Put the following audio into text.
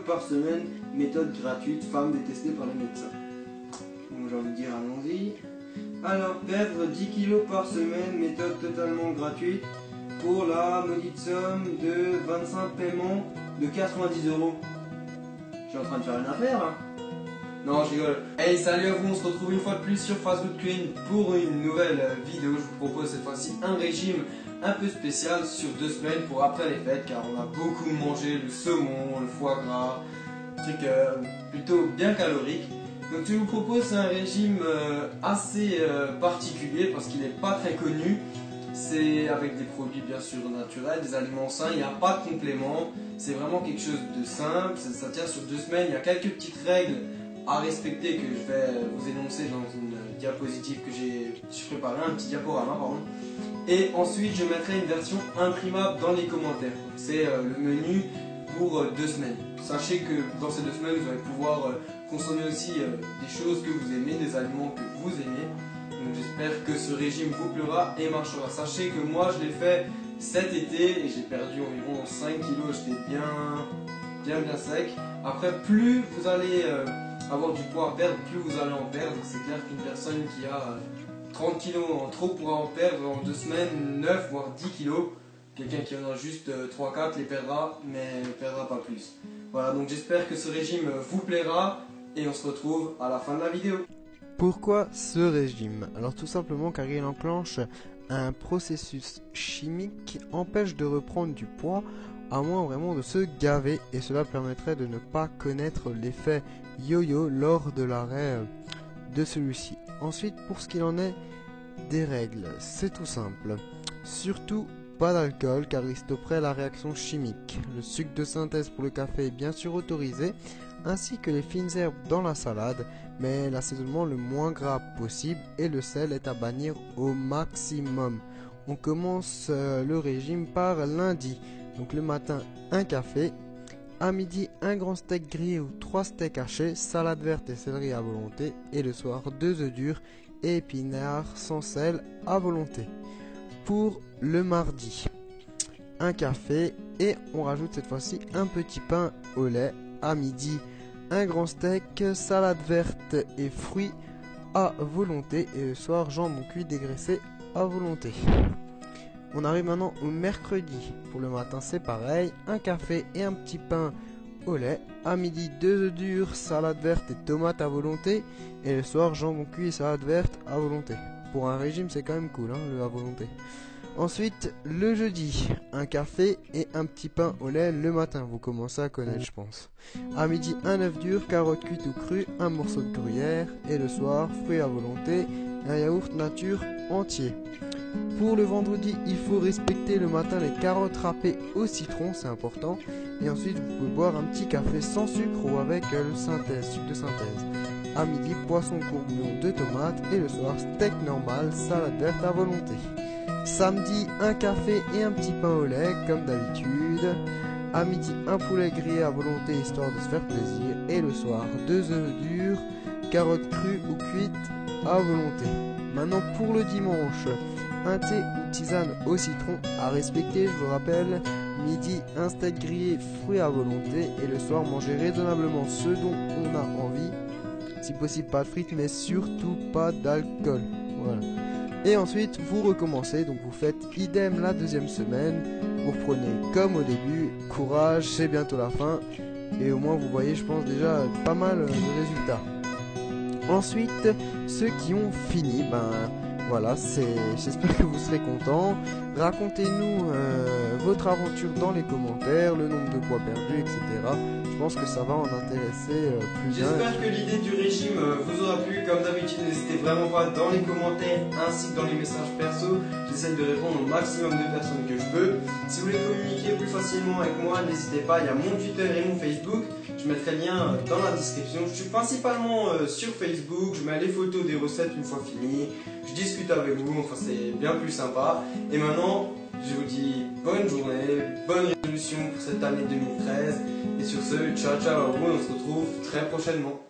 par semaine, méthode gratuite, femme détestée par les médecins. Donc j'ai envie de dire allons-y. Alors perdre 10 kg par semaine, méthode totalement gratuite, pour la maudite somme de 25 paiements de 90 €. Je suis en train de faire une affaire hein. Non, je rigole. Hey, salut à vous, on se retrouve une fois de plus sur Fast Food Queen pour une nouvelle vidéo. Je vous propose cette fois-ci un régime un peu spécial sur 2 semaines pour après les fêtes, car on a beaucoup mangé le saumon, le foie gras, truc plutôt bien calorique. Donc je vous propose un régime assez particulier parce qu'il n'est pas très connu. C'est avec des produits bien sûr naturels, des aliments sains, il n'y a pas de complément. C'est vraiment quelque chose de simple, ça tient sur 2 semaines. Il y a quelques petites règles à respecter que je vais vous énoncer dans une diapositive que j'ai préparé, un petit diaporama pardon. Et ensuite je mettrai une version imprimable dans les commentaires. C'est le menu pour 2 semaines. Sachez que dans ces 2 semaines vous allez pouvoir consommer aussi des choses que vous aimez, des aliments que vous aimez. Donc j'espère que ce régime vous plaira et marchera. Sachez que moi je l'ai fait cet été et j'ai perdu environ 5 kg, j'étais bien sec. Après plus vous allez avoir du poids à perdre, plus vous allez en perdre. C'est clair qu'une personne qui a 30 kg en trop pourra en perdre en 2 semaines 9 voire 10 kg. Quelqu'un qui en a juste 3-4 les perdra, mais ne perdra pas plus. Voilà, donc j'espère que ce régime vous plaira et on se retrouve à la fin de la vidéo. Pourquoi ce régime? Alors tout simplement car il enclenche un processus chimique qui empêche de reprendre du poids à moins vraiment de se gaver, et cela permettrait de ne pas connaître l'effet yo-yo lors de l'arrêt de celui-ci. Ensuite, pour ce qu'il en est des règles, c'est tout simple. Surtout pas d'alcool car il stopperait la réaction chimique. Le sucre de synthèse pour le café est bien sûr autorisé, ainsi que les fines herbes dans la salade, mais l'assaisonnement le moins gras possible et le sel est à bannir au maximum. On commence le régime par lundi, donc le matin un café, à midi un grand steak grillé ou 3 steaks hachés, salade verte et céleri à volonté, et le soir 2 œufs durs et épinards sans sel à volonté. Pour le mardi, un café et on rajoute cette fois-ci un petit pain au lait. À midi, un grand steak, salade verte et fruits à volonté, et le soir jambon cuit dégraissé à volonté. On arrive maintenant au mercredi. Pour le matin c'est pareil, un café et un petit pain au lait. À midi 2 œufs durs, salade verte et tomates à volonté, et le soir jambon cuit et salade verte à volonté. Pour un régime c'est quand même cool hein, le à volonté. Ensuite le jeudi, un café et un petit pain au lait le matin, vous commencez à connaître je pense. À midi un œuf dur, carotte cuite ou crue, un morceau de gruyère, et le soir fruits à volonté, un yaourt nature entier. Pour le vendredi, il faut respecter le matin les carottes râpées au citron, c'est important. Et ensuite vous pouvez boire un petit café sans sucre ou avec le sucre de synthèse. À midi, poisson courbouillon de tomates, et le soir steak normal, salade verte à volonté. Samedi, un café et un petit pain au lait comme d'habitude. À midi, un poulet grillé à volonté histoire de se faire plaisir, et le soir 2 œufs durs, carottes crues ou cuites à volonté. Maintenant pour le dimanche, un thé ou tisane au citron à respecter, je vous rappelle. Midi, un steak grillé, fruits à volonté, et le soir manger raisonnablement ce dont on a envie. Si possible pas de frites, mais surtout pas d'alcool. Voilà. Et ensuite vous recommencez, donc vous faites idem la 2e semaine. Vous reprenez comme au début, courage, c'est bientôt la fin. Et au moins vous voyez je pense déjà pas mal de résultats. Ensuite, ceux qui ont fini, voilà, j'espère que vous serez contents. Racontez-nous votre aventure dans les commentaires, le nombre de poids perdus, etc. Je pense que ça va en intéresser plus d'un. J'espère que l'idée du régime vous aura plu. Comme d'habitude, n'hésitez vraiment pas dans les commentaires ainsi que dans les messages perso. J'essaie de répondre au maximum de personnes que je peux. Si vous voulez communiquer plus facilement avec moi, n'hésitez pas. Il y a mon Twitter et mon Facebook. Je mettrai le lien dans la description. Je suis principalement sur Facebook. Je mets les photos des recettes une fois finies. Je discute avec vous. Enfin, c'est bien plus sympa. Et maintenant, je vous dis bonne journée, bonne résolution pour cette année 2013. Et sur ce, ciao ciao à vous, on se retrouve très prochainement.